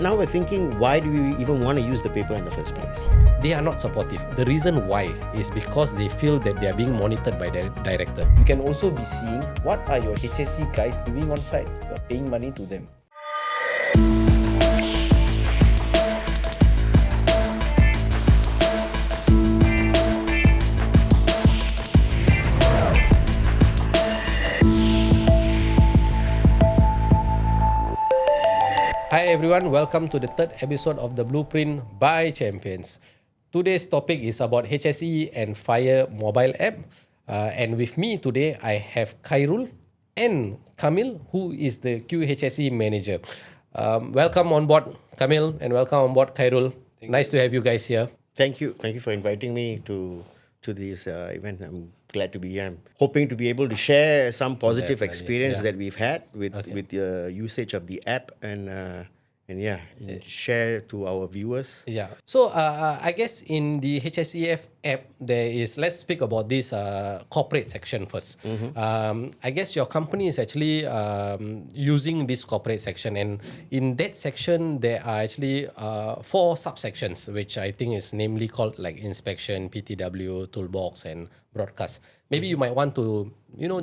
now we're thinking, why do we even want to use the paper in the first place? They are not supportive. The reason why is because they feel that they are being monitored by the director. You can also be seeing what are your HSE guys doing on site. You are paying money to them. Hi everyone, welcome to the third episode of the Blueprint by Champions. Today's topic is about HSE and Fire mobile app. And with me today, I have Khairul and Kamil, who is the QHSE manager. Welcome on board, Kamil, and welcome on board, Khairul. Nice to have you guys here. Thank you for inviting me to this event. I'm glad to be here. I'm hoping to be able to share some positive experience that we've had with the usage of the app and share to our viewers. Yeah. So I guess in the HSEF app, there is, let's speak about this corporate section first. I guess your company is actually using this corporate section, and in that section, there are actually 4 subsections, which I think is namely called like inspection, PTW, Toolbox, and broadcast. Maybe you might want to,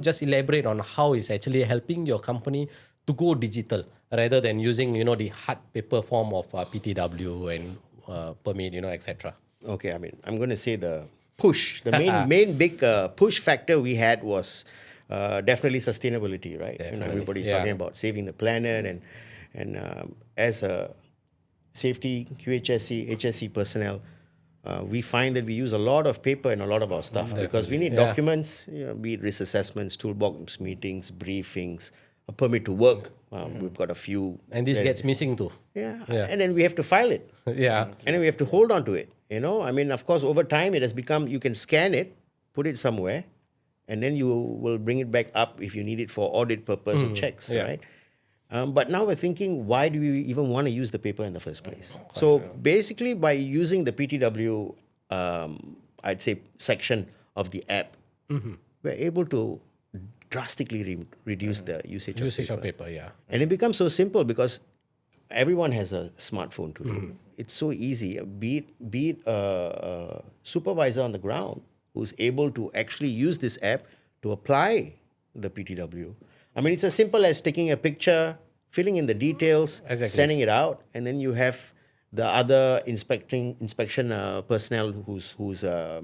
just elaborate on how it's actually helping your company to go digital rather than using, the hard paper form of PTW and permit, etc. Okay, I mean, I'm going to say the push. The main big push factor we had was definitely sustainability, right? Definitely. Everybody's talking about saving the planet, and as a safety QHSE, HSE personnel, we find that we use a lot of paper in a lot of our stuff because we need documents, be it risk assessments, toolbox meetings, briefings, a permit to work. We've got a few. And this gets missing too. Yeah. And then we have to file it. Yeah. And then we have to hold on to it. I mean, of course, over time, it has become, you can scan it, put it somewhere, and then you will bring it back up if you need it for audit purpose or checks, right? But now we're thinking, why do we even want to use the paper in the first place? So basically, by using the PTW, I'd say, section of the app, we're able to drastically reduce the usage of paper. And it becomes so simple because everyone has a smartphone today. It's so easy. Be it a supervisor on the ground who's able to actually use this app to apply the PTW. I mean, it's as simple as taking a picture, filling in the details, sending it out, and then you have the other inspection personnel who's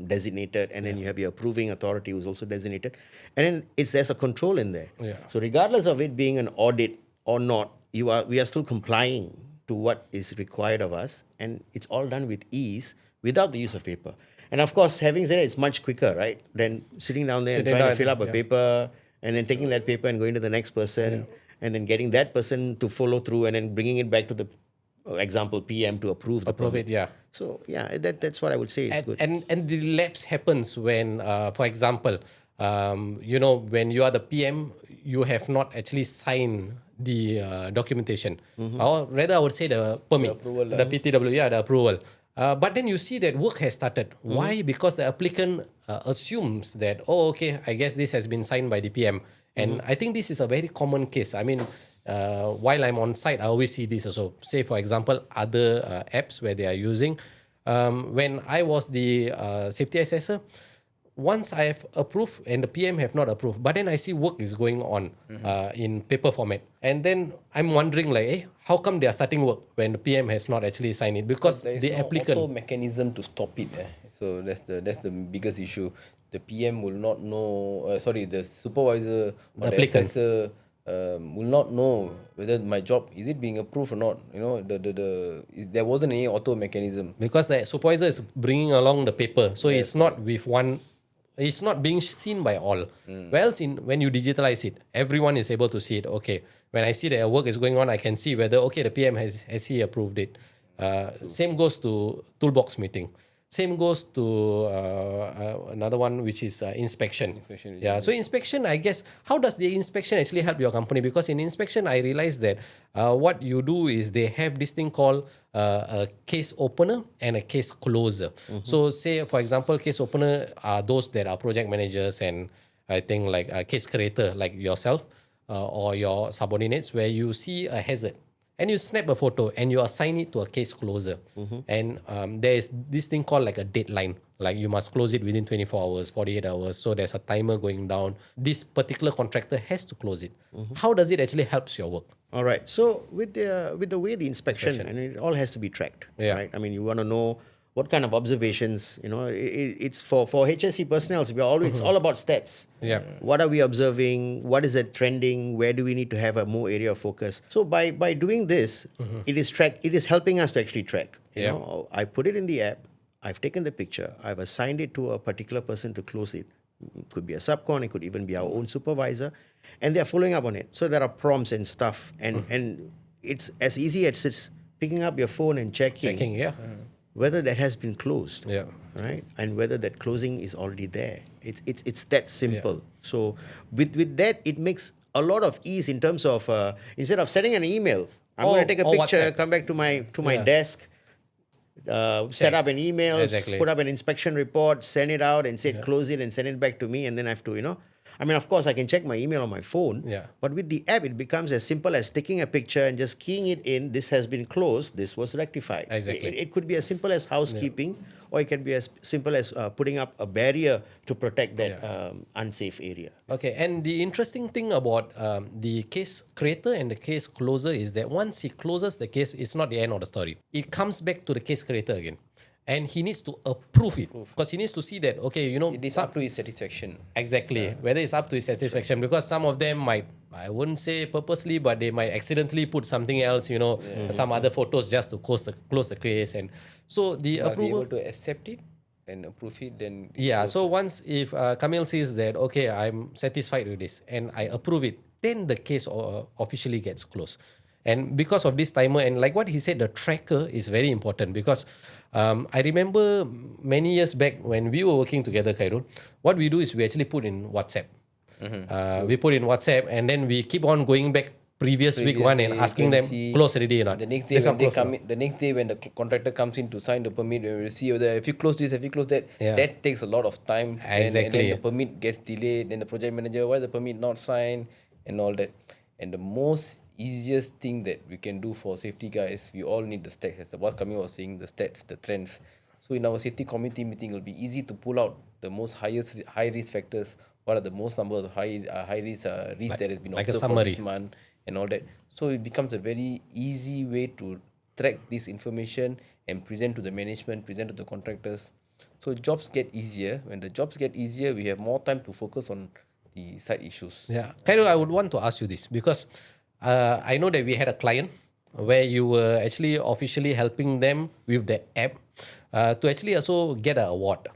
designated, and then you have your approving authority who's also designated, and then there's a control in there. So regardless of it being an audit or not, we are still complying to what is required of us, and it's all done with ease without the use of paper. And of course, having said it, it's much quicker, right, than sitting down there and trying to fill up a paper and then taking that paper and going to the next person and then getting that person to follow through and then bringing it back to the example PM to approve it. So that's what I would say is good. And the lapse happens when, for example, when you are the PM, you have not actually signed the documentation, or rather I would say the permit, the PTW, the approval. But then you see that work has started. Why? Because the applicant assumes that, I guess this has been signed by the PM. And I think this is a very common case. I mean, while I'm on site, I always see this also. Say, for example, other apps where they are using. When I was the safety assessor, once I have approved and the PM have not approved, but then I see work is going on in paper format. And then I'm wondering how come they are starting work when the PM has not actually signed it? Because the applicant... Auto mechanism to stop it. So that's the biggest issue. The PM will not know, the supervisor or the assessor will not know whether my job, is it being approved or not? There wasn't any auto mechanism. Because the supervisor is bringing along the paper. So it's not with one... It's not being seen by all. Whereas when you digitalize it, everyone is able to see it. Okay, when I see that work is going on, I can see whether, the PM has he approved it. Same goes to Toolbox meeting. Same goes to another one, which is inspection. So inspection, I guess, how does the inspection actually help your company? Because in inspection, I realized that what you do is they have this thing called a case opener and a case closer. So say, for example, case opener are those that are project managers and I think like a case creator like yourself or your subordinates, where you see a hazard and you snap a photo and you assign it to a case closer. And there is this thing called like a deadline. Like you must close it within 24 hours, 48 hours. So there's a timer going down. This particular contractor has to close it. How does it actually helps your work? All right. So with the way the inspection, and it all has to be tracked, right? I mean, you want to know what kind of observations. It's for HSE personnel. We are always it's all about stats. Yeah. What are we observing? What is it trending? Where do we need to have a more area of focus? So by doing this, it is helping us to actually track. You know, I put it in the app. I've taken the picture. I've assigned it to a particular person to close it. It could be a subcon. It could even be our own supervisor, and they are following up on it. So there are prompts and stuff, and it's as easy as just picking up your phone and checking whether that has been closed, right, and whether that closing is already there. It's that simple. So with that, it makes a lot of ease in terms of instead of sending an email, I'm going to take a picture, WhatsApp. come back to my desk. Set up an email, put up an inspection report, send it out and say close it and send it back to me, and then I have to, I mean, of course, I can check my email on my phone, but with the app, it becomes as simple as taking a picture and just keying it in, this has been closed, this was rectified. Exactly. It could be as simple as housekeeping, or it can be as simple as putting up a barrier to protect that unsafe area. Okay, and the interesting thing about the case creator and the case closer is that once he closes the case, it's not the end of the story. It comes back to the case creator again. And he needs to approve it because he needs to see that, okay, it is up to his satisfaction. Exactly, whether it's up to his satisfaction, because some of them might, I wouldn't say purposely, but they might accidentally put something else, some other photos just to close the case. And so the Must be approval... able to accept it and approve it, then... So once if Kamil says that, okay, I'm satisfied with this and I approve it, then the case officially gets closed. And because of this timer, and like what he said, the tracker is very important because I remember many years back when we were working together, Khairul, what we do is we actually put in WhatsApp. We put in WhatsApp and then we keep on going back previous week one and asking them close already or not. The next day when they come in, the next day when the contractor comes in to sign the permit, we will see whether if you close this, if you close that, that takes a lot of time. And then the permit gets delayed, then the project manager, why the permit not signed and all that. And the most easiest thing that we can do for safety guys, we all need the stats. As what Kamil was saying, the stats, the trends. So in our safety committee meeting, it will be easy to pull out the most high risk factors. What are the most number of high risk risks that has been observed for this month and all that. So it becomes a very easy way to track this information and present to the management, present to the contractors. So jobs get easier. When the jobs get easier, we have more time to focus on the side issues. Yeah, Khairul, I would want to ask you this because I know that we had a client where you were actually officially helping them with the app to actually also get an award.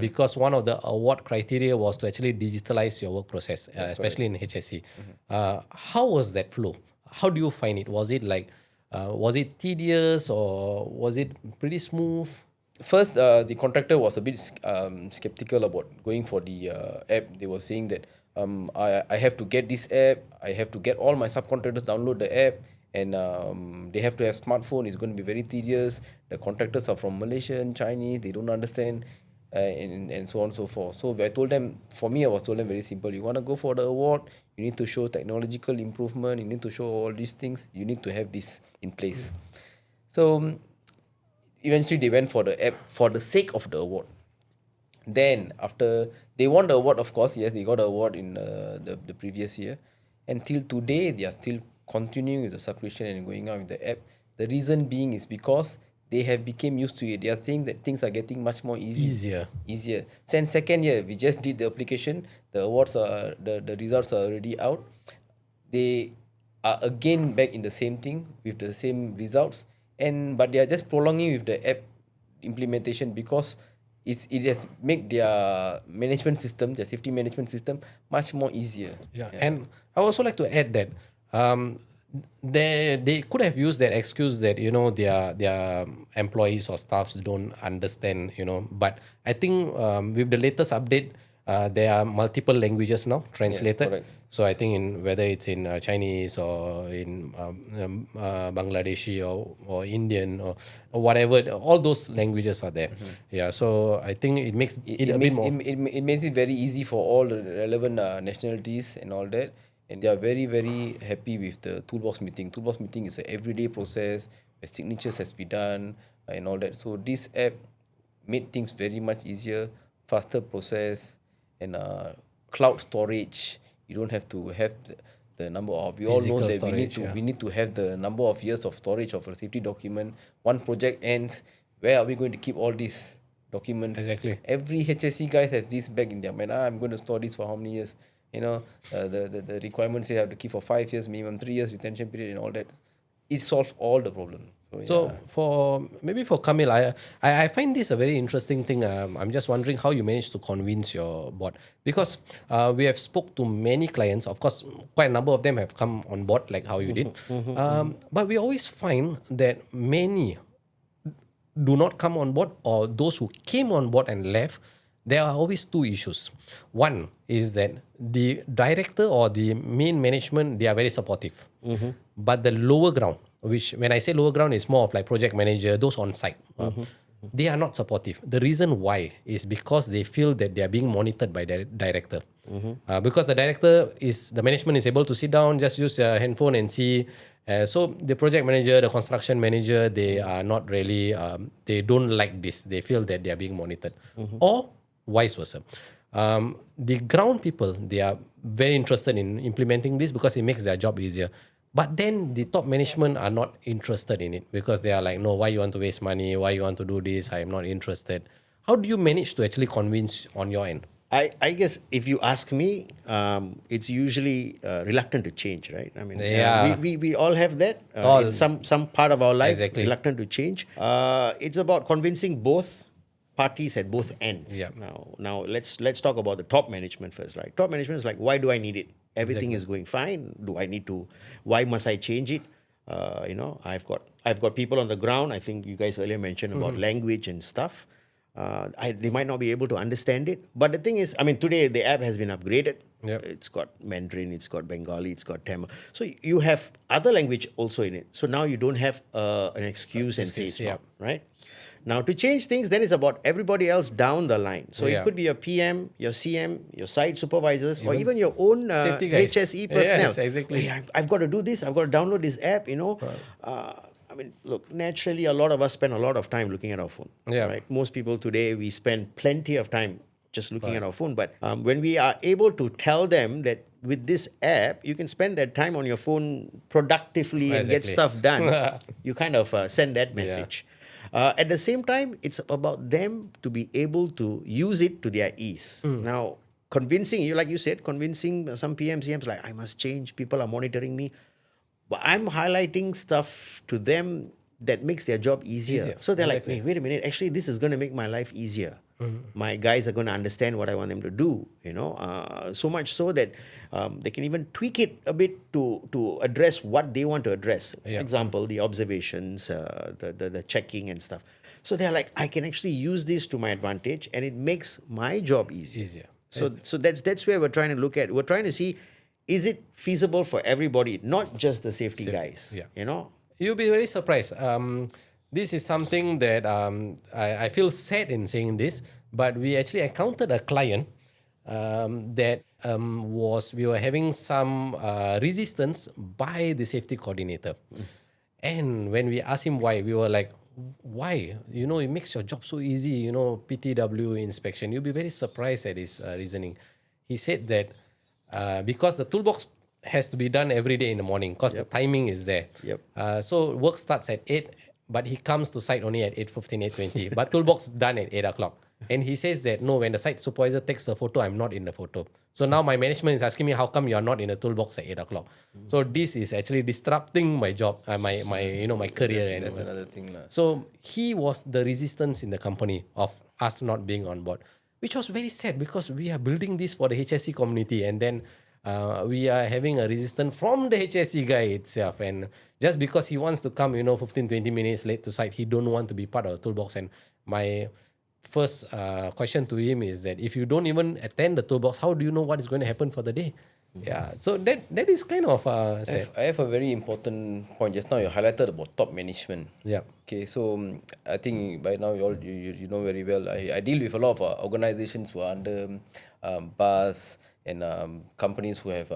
Because one of the award criteria was to actually digitalize your work process, especially in HSE. How was that flow? How do you find it? Was it like, was it tedious or was it pretty smooth? First, the contractor was a bit skeptical about going for the app. They were saying that I have to get this app, I have to get all my subcontractors download the app, and they have to have smartphone. It's going to be very tedious. The contractors are from Malaysia and Chinese, they don't understand, and so on and so forth. So I told them, I was told them very simple. You want to go for the award, you need to show technological improvement, you need to show all these things, you need to have this in place. So eventually they went for the app for the sake of the award. Then after they won the award, of course, yes, they got the award in the previous year. Until today, they are still continuing with the subscription and going out with the app. The reason being is because they have become used to it. They are saying that things are getting much more easier. Since second year, we just did the application. The awards are the results are already out. They are again back in the same thing with the same results, but they are just prolonging with the app implementation because it has made their management system, their safety management system, much more easier. Yeah. And I also like to add that they could have used that excuse that their employees or staffs don't understand, But I think with the latest update, there are multiple languages now translated. Yes, so I think whether it's in Chinese or in Bangladeshi or Indian or whatever, all those languages are there. Yeah, so I think it makes it a bit more. It makes it very easy for all the relevant nationalities and all that. and they are very, very happy with the Toolbox meeting. Toolbox meeting is an everyday process where signatures has to be done and all that. So this app made things very much easier, faster process, and cloud storage. You don't have to have the number of. We all know Physical that storage, we need to have the number of years of storage of a safety document. One project ends. Where are we going to keep all these documents? Exactly. Every HSE guys have this back in their mind. I'm going to store this for how many years? The requirements you have to keep for 5 years, minimum 3 years retention period, and all that. It solves all the problems. So for Kamil, I find this a very interesting thing. I'm just wondering how you managed to convince your board, because we have spoke to many clients. Of course, quite a number of them have come on board like how you did. But we always find that many do not come on board, or those who came on board and left. There are always two issues. One is that the director or the main management, they are very supportive. But the lower ground, which when I say lower ground is more of like project manager, those on site, they are not supportive. The reason why is because they feel that they are being monitored by the director. Because the management is able to sit down, just use their handphone and see. So the project manager, the construction manager, they are not really, they don't like this. They feel that they are being monitored. Or vice versa. The ground people, they are very interested in implementing this because it makes their job easier. But then the top management are not interested in it because they are like, no, why you want to waste money? Why you want to do this? I am not interested. How do you manage to actually convince on your end? I guess if you ask me, it's usually reluctant to change, right? I mean, we all have that in some part of our life, reluctant to change. It's about convincing both parties at both ends. Now let's talk about the top management first, right? Top management is like, why do I need it? Everything is going fine. Do I need to? Why must I change it? I've got people on the ground. I think you guys earlier mentioned about language and stuff. They might not be able to understand it. But the thing is, I mean, today the app has been upgraded. It's got Mandarin, it's got Bengali, it's got Tamil. So you have other language also in it. So now you don't have an excuse and say it's not, right? Now to change things, then it's about everybody else down the line. So it could be your PM, your CM, your site supervisors, or even your own HSE personnel. Yes, exactly. Hey, I've got to do this. I've got to download this app, I mean, look, naturally, a lot of us spend a lot of time looking at our phone. Right? Most people today, we spend plenty of time just looking at our phone. But when we are able to tell them that with this app, you can spend that time on your phone productively and get stuff done, you kind of send that message. At the same time, it's about them to be able to use it to their ease. Now, convincing you, like you said, convincing some PMs, CMs, like, I must change, people are monitoring me. But I'm highlighting stuff to them that makes their job easier. So they're like, hey, wait a minute, actually, this is going to make my life easier. My guys are going to understand what I want them to do, so much so that they can even tweak it a bit to address what they want to address. For example, the observations, the checking and stuff. So they're like, I can actually use this to my advantage and it makes my job easier. So that's where we're trying to look at. We're trying to see, is it feasible for everybody, not just the safety guys? You'll be very surprised. This is something that I feel sad in saying this, but we actually encountered a client that we were having some resistance by the safety coordinator. And when we asked him why, we were like, why? It makes your job so easy, PTW inspection. You'll be very surprised at his reasoning. He said that because the toolbox has to be done every day in the morning because the timing is there. So work starts at 8, but he comes to site only at 8:15, 8:20. But toolbox done at 8 o'clock. And he says that, no, when the site supervisor takes the photo, I'm not in the photo. So now my management is asking me, how come you're not in the toolbox at 8 o'clock? So this is actually disrupting my job, my career. That's another thing. So he was the resistance in the company of us not being on board, which was very sad because we are building this for the HSE community, and then we are having a resistance from the HSE guy itself. And just because he wants to come, 15, 20 minutes late to site, he don't want to be part of the toolbox. And my first question to him is that if you don't even attend the toolbox, how do you know what is going to happen for the day? So that is kind of sad. I have a very important point just now. You highlighted about top management. Okay, so I think by now you know very well. I deal with a lot of organizations who are under BAS and companies who have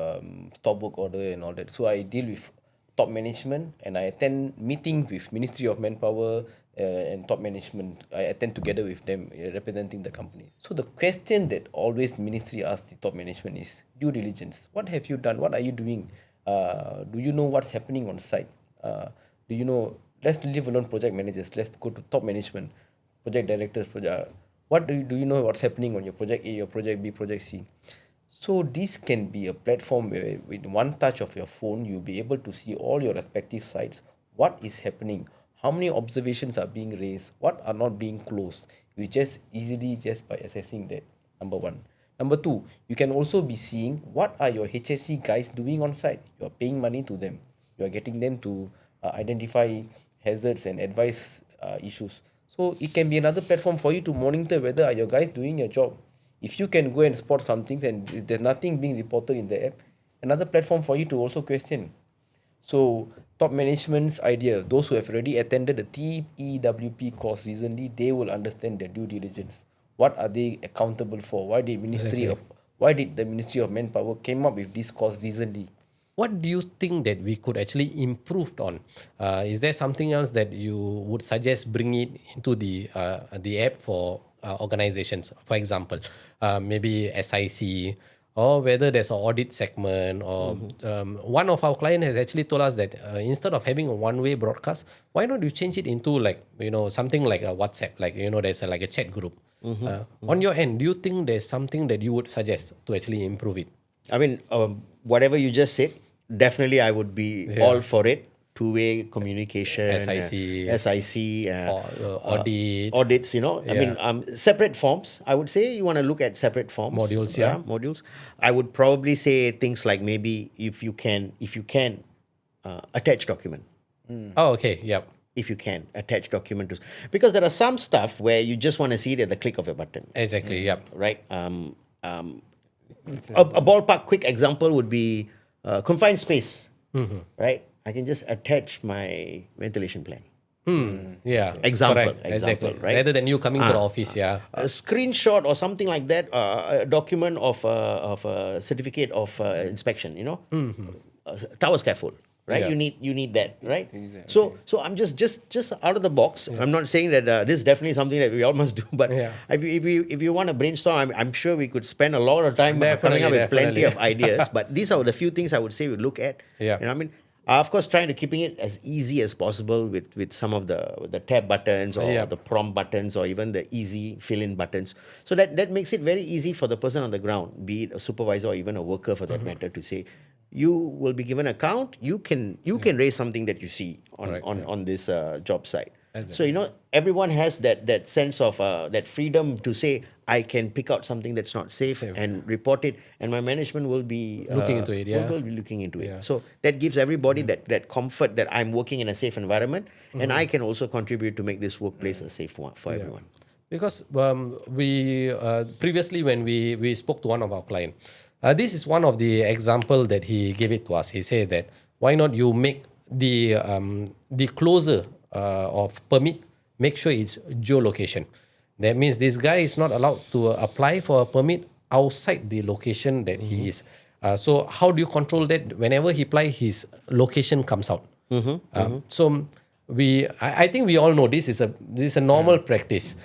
stop work order and all that. So I deal with top management, and I attend meetings with Ministry of Manpower and top management. I attend together with them, representing the company. So the question that always ministry asks the top management is due diligence. What have you done? What are you doing? Do you know what's happening on site? Do you know? Let's leave alone project managers. Let's go to top management, project directors. What do you know what's happening on your project A, your project B, project C? So this can be a platform where with one touch of your phone, you'll be able to see all your respective sites, what is happening, how many observations are being raised, what are not being closed. You just easily just by assessing that, number one. Number two, you can also be seeing what are your HSE guys doing on site. You are paying money to them. You are getting them to identify hazards and advise issues. So it can be another platform for you to monitor whether are your guys doing your job. If you can go and spot some things and there's nothing being reported in the app, another platform for you to also question. So top management's idea, those who have already attended the TEWP course recently, they will understand their due diligence. What are they accountable for? Why did the Ministry of Manpower came up with this course recently? What do you think that we could actually improve on? Is there something else that you would suggest bring it into the app for organizations? For example, maybe SIC, or whether there's an audit segment, or one of our clients has actually told us that instead of having a one-way broadcast, why not you change it into like, something like a WhatsApp, like, there's like a chat group. On your end, do you think there's something that you would suggest to actually improve it? I mean, whatever you just said, definitely I would be all for it. Two-way communication, SIC, audits, I mean, separate forms. I would say you want to look at separate forms. Modules, modules. I would probably say things like maybe if you can, attach document. Oh, okay, yep. If you can, attach document. Because there are some stuff where you just want to see it at the click of a button. Exactly, yep. Right? A ballpark quick example would be confined space, right? I can just attach my ventilation plan. Yeah. Example, exactly. right? Rather than you coming to the office, A screenshot or something like that, a document of a certificate of inspection, tower scaffold. Right, you need that, right? Exactly. So I'm just out of the box. I'm not saying that this is definitely something that we all must do, but if you want to brainstorm, I'm sure we could spend a lot of time coming up with plenty of ideas. But these are the few things I would say we look at. Yeah. I mean, of course, trying to keeping it as easy as possible with some of the tab buttons or the prompt buttons or even the easy fill-in buttons. So that makes it very easy for the person on the ground, be it a supervisor or even a worker for that matter, to say, you will be given an account. You can raise something that you see on this job site. Exactly. So everyone has that sense of that freedom to say, I can pick out something that's not safe and report it, and my management will be looking into it. Will be looking into it. So that gives everybody that comfort that I'm working in a safe environment, and I can also contribute to make this workplace a safe one for everyone. Because we previously when we spoke to one of our clients, this is one of the example that he gave it to us. He said that why not you make the closer of permit, make sure it's geolocation. That means this guy is not allowed to apply for a permit outside the location that he is. So how do you control that? Whenever he applies, his location comes out. So I think we all know this is a normal practice.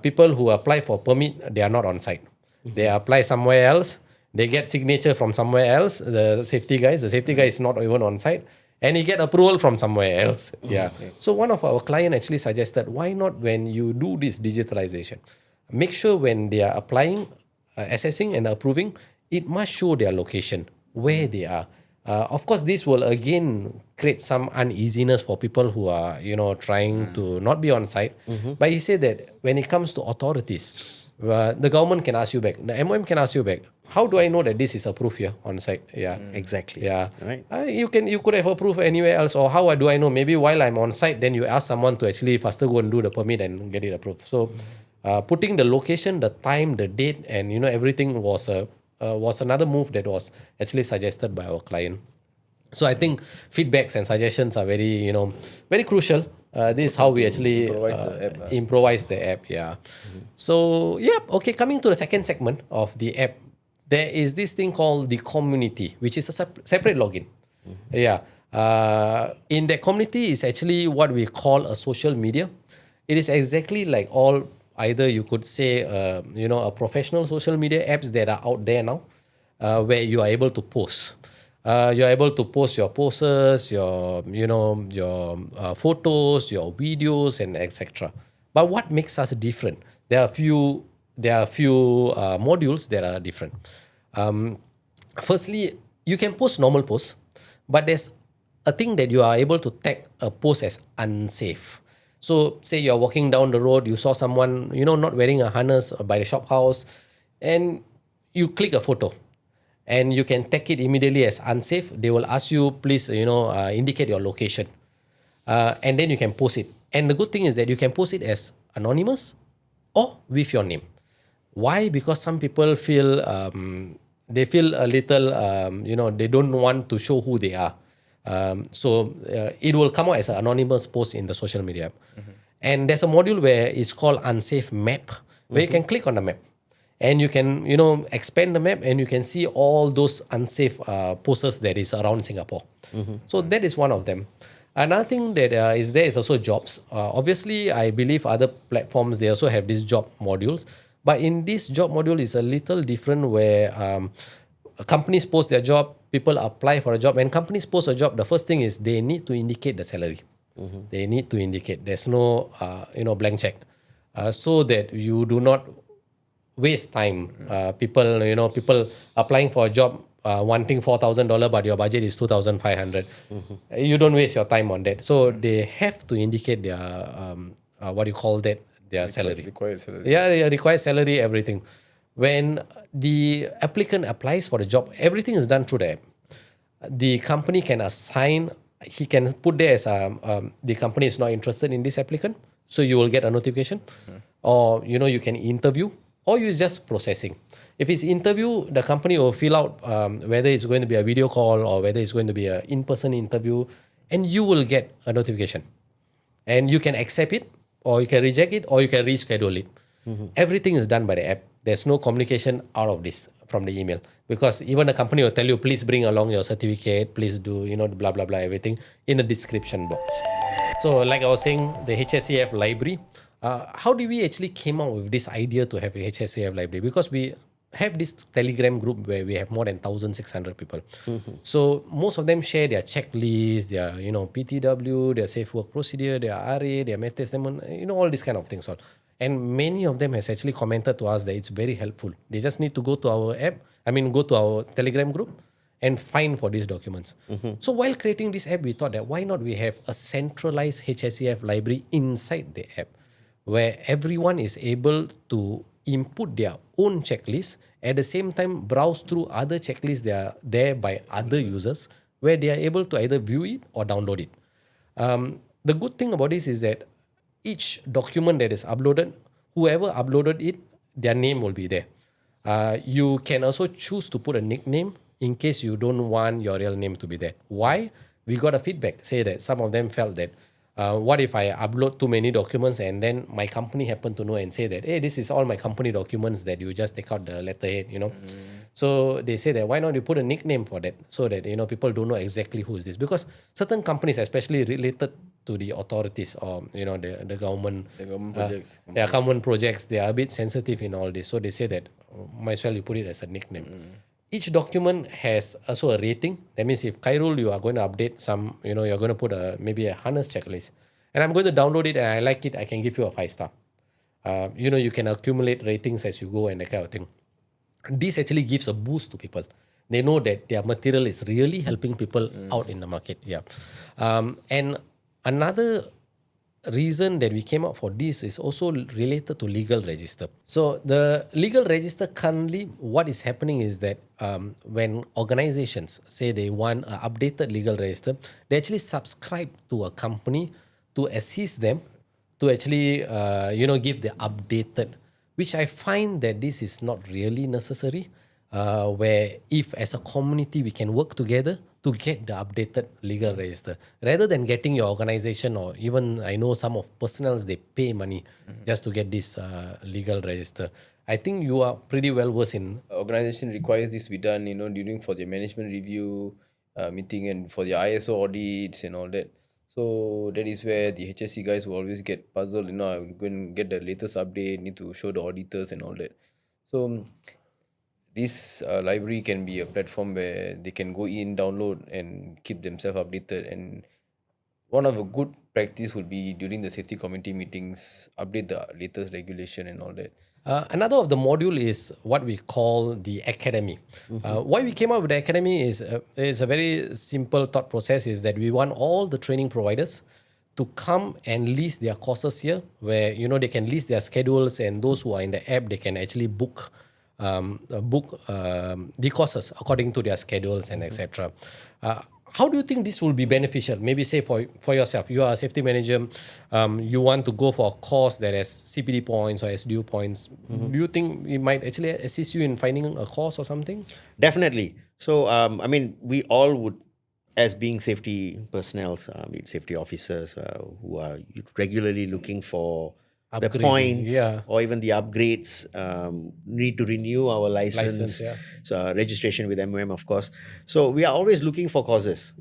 People who apply for permit, they are not on site. They apply somewhere else. They get signature from somewhere else. The safety guy is not even on site, and he get approval from somewhere else. Yeah. So one of our client actually suggested, why not when you do this digitalization, make sure when they are applying, assessing and approving, it must show their location, where they are. Of course, this will again create some uneasiness for people who are, trying to not be on site. But he said that when it comes to authorities, the government can ask you back, the MOM can ask you back, how do I know that this is approved here on site? Yeah, exactly. Yeah, right. You could have approved anywhere else, or how do I know? Maybe while I'm on site, then you ask someone to actually faster go and do the permit and get it approved. So, putting the location, the time, the date, and everything was another move that was actually suggested by our client. So I think feedbacks and suggestions are very very crucial. This is how we actually improvise the app. Yeah. So okay, coming to the second segment of the app. there is this thing called the community, which is a separate login. Yeah. In the community is actually what we call a social media. It is exactly like either you could say, a professional social media apps that are out there now, where you are able to post. You're able to post your poses, your photos, your videos, and etc. But what makes us different? There are a few modules that are different. Firstly, you can post normal posts, but there's a thing that you are able to tag a post as unsafe. So say you're walking down the road, you saw someone, not wearing a harness by the shop house, and you click a photo and you can tag it immediately as unsafe. They will ask you, please, indicate your location. And then you can post it. And the good thing is that you can post it as anonymous or with your name. Why? Because some people feel, they feel a little, they don't want to show who they are. So it will come out as an anonymous post in the social media app. And there's a module where it's called Unsafe Map, where you can click on the map. And you can, expand the map and you can see all those unsafe posters that is around Singapore. So that is one of them. Another thing that is there is also jobs. Obviously, I believe other platforms, they also have these job modules. But in this job module, it's a little different where companies post their job, people apply for a job. When companies post a job, the first thing is they need to indicate the salary. They need to indicate. There's no, blank check. So that you do not waste time. People applying for a job wanting $4,000, but your budget is $2,500. You don't waste your time on that. So they have to indicate their their salary. Required salary. Yeah, required salary, everything. When the applicant applies for the job, everything is done through the app. The company can assign. He can put there as the company is not interested in this applicant, so you will get a notification, or you can interview. Or you just processing. If it's interview, the company will fill out whether it's going to be a video call or whether it's going to be an in-person interview, and you will get a notification. And you can accept it, or you can reject it, or you can reschedule it. Everything is done by the app. There's no communication out of this from the email, because even the company will tell you, please bring along your certificate, please do, blah, blah, blah, everything in the description box. So like I was saying, the HSEF library, how did we actually came up with this idea to have a HSEF library? Because we have this Telegram group where we have more than 1,600 people. So most of them share their checklist, their PTW, their safe work procedure, their RA, their method statement, all these kind of things. And many of them has actually commented to us that it's very helpful. They just need to go to our app, go to our Telegram group and find for these documents. So while creating this app, we thought that why not we have a centralized HSEF library inside the app, where everyone is able to input their own checklist, at the same time browse through other checklists that are there by other users, where they are able to either view it or download it. The good thing about this is that each document that is uploaded, whoever uploaded it, their name will be there. You can also choose to put a nickname in case you don't want your real name to be there. Why? We got a feedback, say that some of them felt that what if I upload too many documents and then my company happen to know and say that, hey, this is all my company documents that you just take out the letterhead, So they say that why not you put a nickname for that, so that people don't know exactly who is this, because certain companies, especially related to the authorities or the government, projects, government projects, they are a bit sensitive in all this. So they say that might as well you put it as a nickname. Each document has also a rating. That means if Khairul, you are going to update some, you're going to put maybe a harness checklist, and I'm going to download it and I like it, I can give you a 5-star. You can accumulate ratings as you go and that kind of thing. This actually gives a boost to people. They know that their material is really helping people out in the market. Yeah. And another reason that we came up for this is also related to legal register. So the legal register currently, what is happening is that when organizations say they want an updated legal register, they actually subscribe to a company to assist them to actually give the updated, which I find that this is not really necessary, where if as a community we can work together to get the updated legal register, rather than getting your organization, or even I know some of personnels, they pay money just to get this legal register. I think you are pretty well versed in. Organization requires this to be done, during for their management review meeting and for their ISO audits and all that. So that is where the HSC guys will always get puzzled. I will go and get the latest update, need to show the auditors and all that. So this library can be a platform where they can go in, download, and keep themselves updated. And one of a good practice would be during the safety committee meetings, update the latest regulation and all that. Another of the module is what we call the academy. Why we came up with the academy is a very simple thought process, is that we want all the training providers to come and list their courses here, where they can list their schedules, and those who are in the app, they can actually book the courses according to their schedules and etc. How do you think this will be beneficial? Maybe say for yourself, you are a safety manager, you want to go for a course that has CPD points or SDU points. Do you think it might actually assist you in finding a course or something? Definitely. So, we all would, as being safety personnel, safety officers who are regularly looking for the Upgrading, points yeah. or even the upgrades, need to renew our license, Yeah. so registration with MOM, of course. So we are always looking for causes.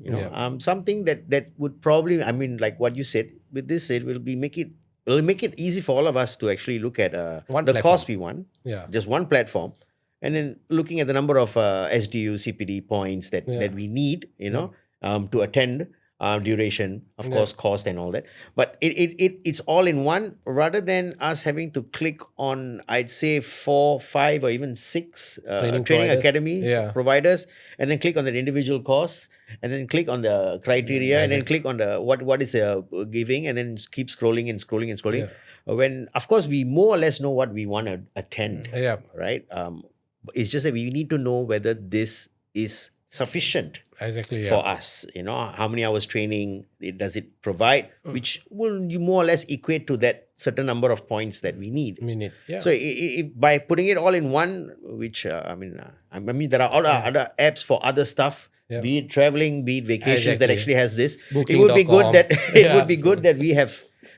Something that would probably, like what you said, with this, it will make it easy for all of us to actually look at the platform. course we want. Yeah. Just one platform, and then looking at the number of SDU, CPD points that we need, to attend. Duration, of course, cost and all that. But it's all in one, rather than us having to click on, I'd say 4, 5, or even 6 training providers. academies, providers, and then click on the individual course, and then click on the criteria, and then click on the what is giving, and then keep scrolling and scrolling and scrolling. When, of course, we more or less know what we want to attend, right? It's just that we need to know whether this is sufficient for us. How many hours training does it provide, which will you more or less equate to that certain number of points that we need. So by putting it all in one, which there are other apps for other stuff, be it traveling, be it vacations, that actually has this. Booking. It would be good that it would be good that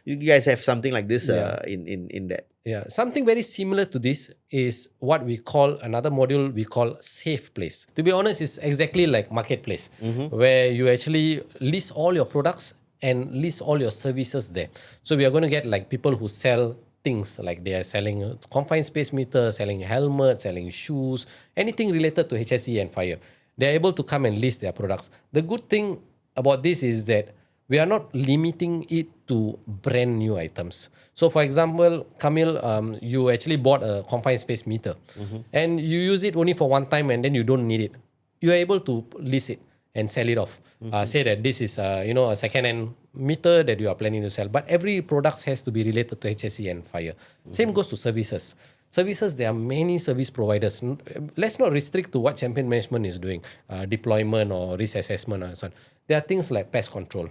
you guys have something like this in that. Yeah, something very similar to this is what we call, another module we call Safe Place. To be honest, it's exactly like Marketplace, where you actually list all your products and list all your services there. So we are going to get like people who sell things, like they are selling a confined space meter, selling helmets, selling shoes, anything related to HSE and fire. They are able to come and list their products. The good thing about this is that we are not limiting it to brand new items. So for example, Kamil, you actually bought a confined space meter and you use it only for one time and then you don't need it. You are able to list it and sell it off. Say that this is a second-hand meter that you are planning to sell. But every product has to be related to HSE and fire. Same goes to services. Services, there are many service providers. Let's not restrict to what Champion Management is doing, deployment or risk assessment and so on. There are things like pest control.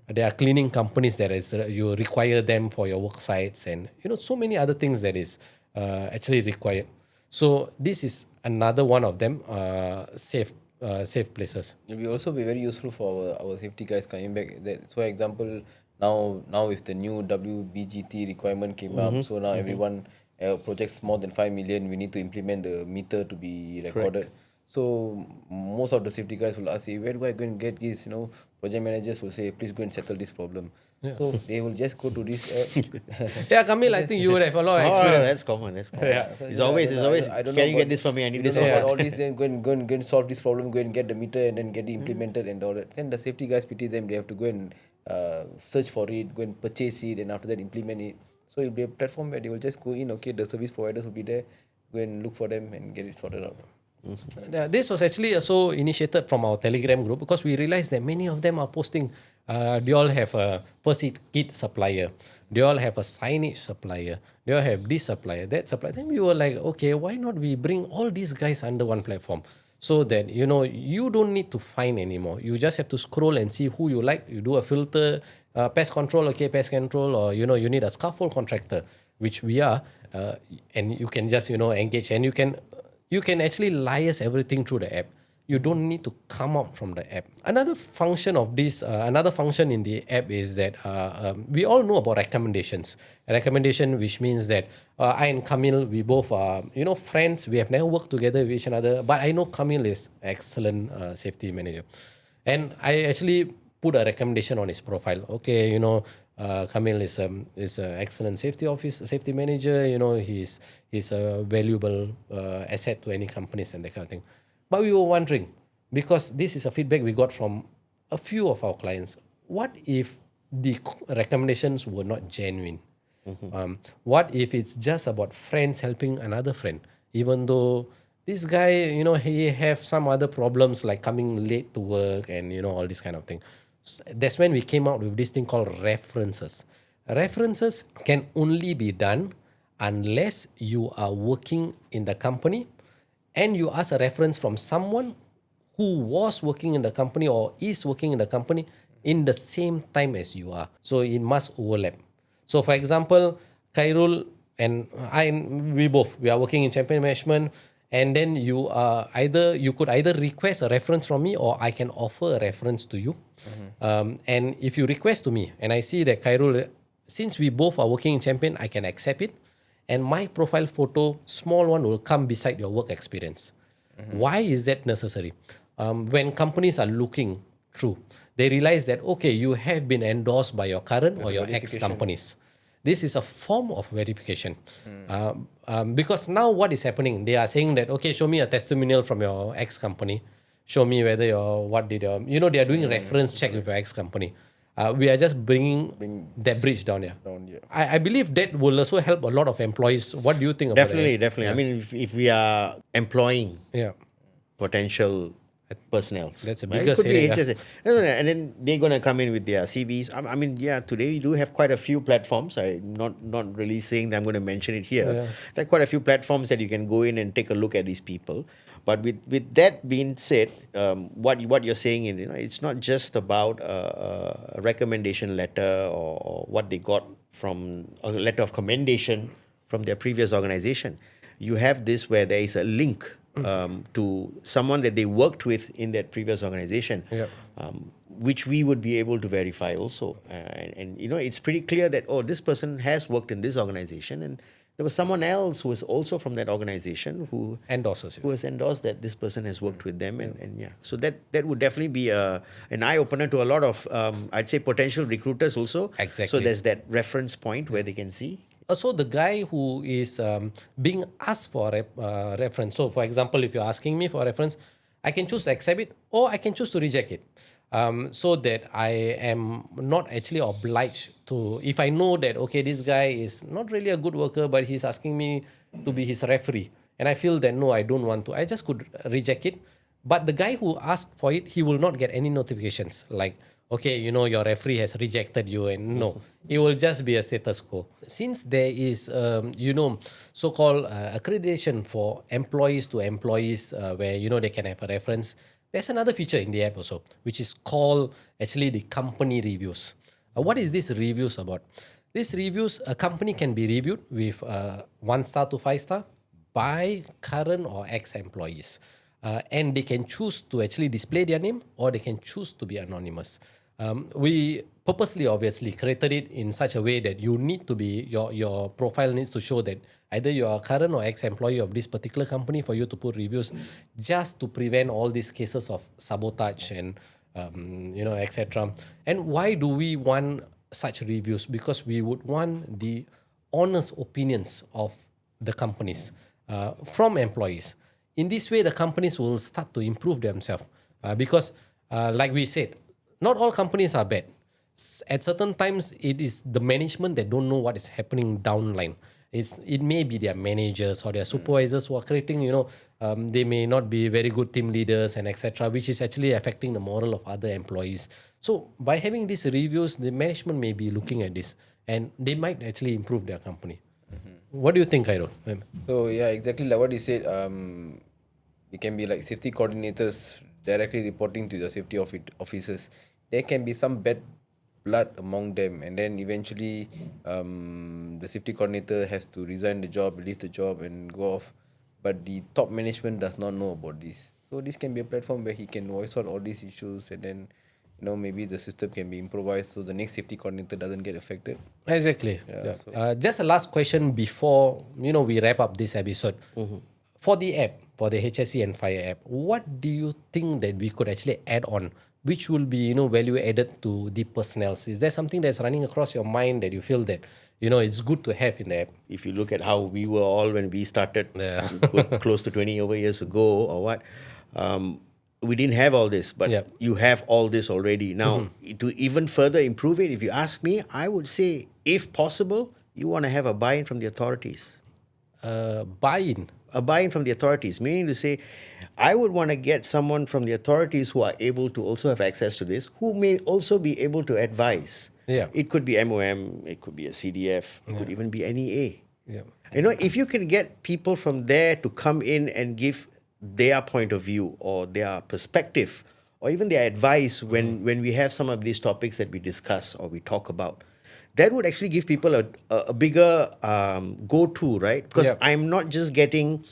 There are cleaning companies that is you require them for your work sites, and so many other things that is actually required. So this is another one of them, safe places. It will also be very useful for our safety guys coming back. That, for example, now with the new WBGT requirement came up, so now everyone projects more than 5 million, we need to implement the meter to be recorded. Correct. So most of the safety guys will ask, where do I go and get this? Project managers will say, please go and settle this problem. So they will just go to this app. Kamil, I think you would have a lot of experience. That's common. So it's always, can you get this for me? I need this. All this, then go and solve this problem, go and get the meter and then get it implemented and all that. Then the safety guys pity them, they have to go and search for it, go and purchase it, and after that implement it. So it'll be a platform where they will just go in, the service providers will be there, go and look for them and get it sorted out. This was actually also initiated from our Telegram group, because we realized that many of them are posting, they all have a first aid kit supplier, they all have a signage supplier, they all have this supplier, that supplier. Then we were like, okay, why not we bring all these guys under one platform, so that you don't need to find anymore. You just have to scroll and see who you like. You do a filter, pest control, pest control, or you need a scaffold contractor, which we are, and you can just engage, and you can actually liaise everything through the app. you don't need to come out from the app. Another function of this, another function in the app is that we all know about recommendations. A recommendation, which means that I and Kamil, we both are, friends. We have never worked together with each other, but I know Kamil is excellent safety manager, and I actually put a recommendation on his profile. Okay, Kamil is an excellent safety manager. He's a valuable asset to any companies and that kind of thing. But we were wondering, because this is a feedback we got from a few of our clients, what if the recommendations were not genuine? What if it's just about friends helping another friend, even though this guy, he have some other problems like coming late to work and all this kind of thing. That's when we came out with this thing called references. References can only be done unless you are working in the company and you ask a reference from someone who was working in the company or is working in the company in the same time as you are. So it must overlap. So for example, Khairul and we are working in Champion Management, and then you could either request a reference from me or I can offer a reference to you. And if you request to me and I see that Khairul, since we both are working in Champion, I can accept it. And my profile photo, small one, will come beside your work experience. Why is that necessary? When companies are looking through, they realize that, okay, you have been endorsed by your current or your ex-companies. This is a form of verification. Because now what is happening? They are saying that, okay, show me a testimonial from your ex-company. Show me whether they are doing reference check with your ex-company. We are just bringing that bridge down here. I believe that will also help a lot of employees. What do you think about that? Definitely. Yeah. I mean, if we are employing potential personnel, That's a right? bigger It could be area. HSEF. And then they're going to come in with their CVs. I mean, today you do have quite a few platforms. I'm not really saying that I'm going to mention it here. There are quite a few platforms that you can go in and take a look at these people. But with that being said, what you're saying is, it's not just about a recommendation letter or what they got from a letter of commendation from their previous organization. You have this where there is a link to someone that they worked with in that previous organization, which we would be able to verify also. And it's pretty clear that, this person has worked in this organization, and there was someone else who was also from that organization who Endorses you. who has endorsed that this person has worked with them, and so that would definitely be an eye opener to a lot of I'd say potential recruiters also. Exactly. So there's that reference point where they can see. Also, the guy who is being asked for a reference. So, for example, if you're asking me for a reference, I can choose to accept it or I can choose to reject it. So that I am not actually obliged to, if I know that, okay, this guy is not really a good worker, but he's asking me to be his referee, and I feel that, no, I don't want to, I just could reject it. But the guy who asked for it, he will not get any notifications like, okay, your referee has rejected you, and no, it will just be a status quo. Since there is, so-called accreditation for employees to employees, where, they can have a reference, there's another feature in the app also, which is called actually the company reviews. What is this reviews about? These reviews, a company can be reviewed with 1 star to 5 star by current or ex-employees. And they can choose to actually display their name or they can choose to be anonymous. We purposely, obviously, created it in such a way that you need to be, your profile needs to show that either you are a current or ex-employee of this particular company for you to put reviews, just to prevent all these cases of sabotage and, etc. And why do we want such reviews? Because we would want the honest opinions of the companies from employees. In this way, the companies will start to improve themselves because, like we said, not all companies are bad. At certain times, it is the management that don't know what is happening downline. It may be their managers or their supervisors who are creating, they may not be very good team leaders and etc., which is actually affecting the moral of other employees. So by having these reviews, the management may be looking at this and they might actually improve their company. What do you think, Khairul? So yeah, exactly like what you said. It can be like safety coordinators directly reporting to the safety officers. There can be some bad blood among them, and then eventually the safety coordinator has to resign the job, leave the job, and go off. But the top management does not know about this. So this can be a platform where he can voice out all these issues, and then maybe the system can be improvised so the next safety coordinator doesn't get affected. Exactly. Just a last question before we wrap up this episode. For the app, for the HSE and Fire app, what do you think that we could actually add on, which will be value added to the personnel? Is there something that's running across your mind that you feel that it's good to have in the app? If you look at how we were all when we started close to 20 over years ago or what, we didn't have all this, but you have all this already. Now, to even further improve it, if you ask me, I would say, if possible, you want to have a buy-in from the authorities. Buy-in? A buy-in from the authorities, meaning to say, I would want to get someone from the authorities who are able to also have access to this, who may also be able to advise. Yeah. It could be MOM, it could be a CDF, it could even be NEA. Yeah. If you can get people from there to come in and give their point of view or their perspective or even their advice when we have some of these topics that we discuss or we talk about, that would actually give people a bigger go-to, right? Because I'm not just getting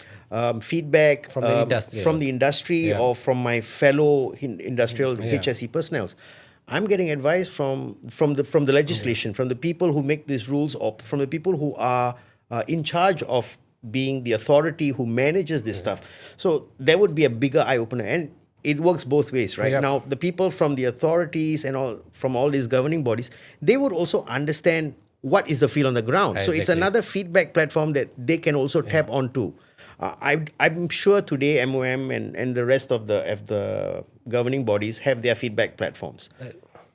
feedback from the industry, or from my fellow industrial HSE personnel. I'm getting advice from the legislation, from the people who make these rules, or from the people who are in charge of being the authority who manages this stuff. So there would be a bigger eye-opener. And it works both ways, right? Now, the people from the authorities and from all these governing bodies, they would also understand what is the feel on the ground. Exactly. So it's another feedback platform that they can also tap onto. I'm sure today MOM and the rest of the governing bodies have their feedback platforms.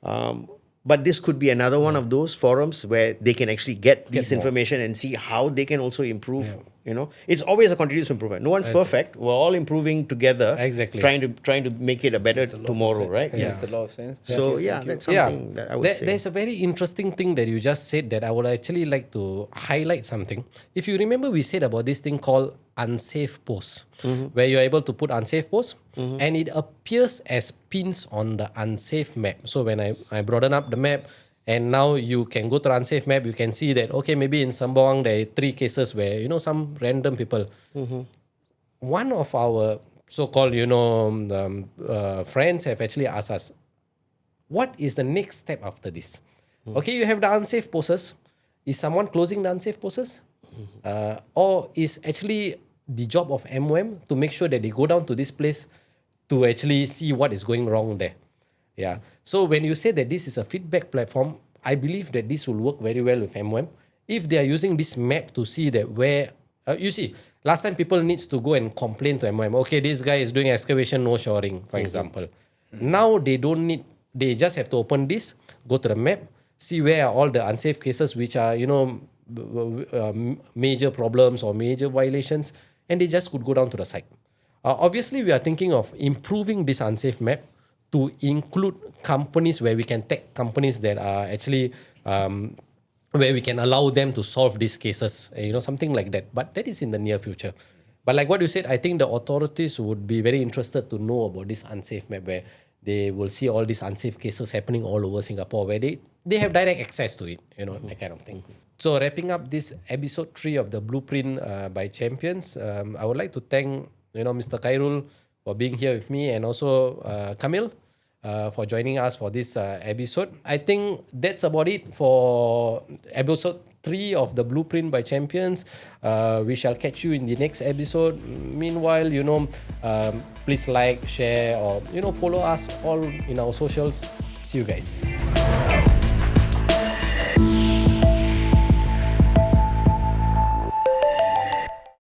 But this could be another one of those forums where they can actually get this information and see how they can also improve. It's always a continuous improvement. No one's perfect. We're all improving together. Exactly. Trying to make it a better tomorrow, right? Makes a lot of sense. So that's something that I would say. There's a very interesting thing that you just said that I would actually like to highlight something. If you remember, we said about this thing called unsafe posts, where you're able to put unsafe posts and it appears as pins on the unsafe map. So when I broaden up the map, and now you can go to the unsafe map, you can see that, okay, maybe in Sembawang there are 3 cases where, some random people. One of our so-called, friends have actually asked us, what is the next step after this? Okay, you have the unsafe posts. Is someone closing the unsafe posts? Or is actually the job of MOM to make sure that they go down to this place to actually see what is going wrong there? Yeah. So when you say that this is a feedback platform, I believe that this will work very well with MOM. If they are using this map to see that where, you see, last time people needs to go and complain to MOM. Okay, this guy is doing excavation, no shoring, for example. Now they don't need, they just have to open this, go to the map, see where are all the unsafe cases which are, major problems or major violations, and they just could go down to the site. Obviously, we are thinking of improving this unsafe map to include companies where we can tag companies that are actually where we can allow them to solve these cases, something like that. But that is in the near future. But like what you said, I think the authorities would be very interested to know about this unsafe map, where they will see all these unsafe cases happening all over Singapore, where they have direct access to it, that kind of thing. So wrapping up this episode 3 of the Blueprint by Champions, I would like to thank Mr. Khairul for being here with me, and also Kamil for joining us for this episode. I think that's about it for episode 3 of the Blueprint by Champions. We shall catch you in the next episode. Meanwhile, please like, share, or follow us all in our socials. See you guys.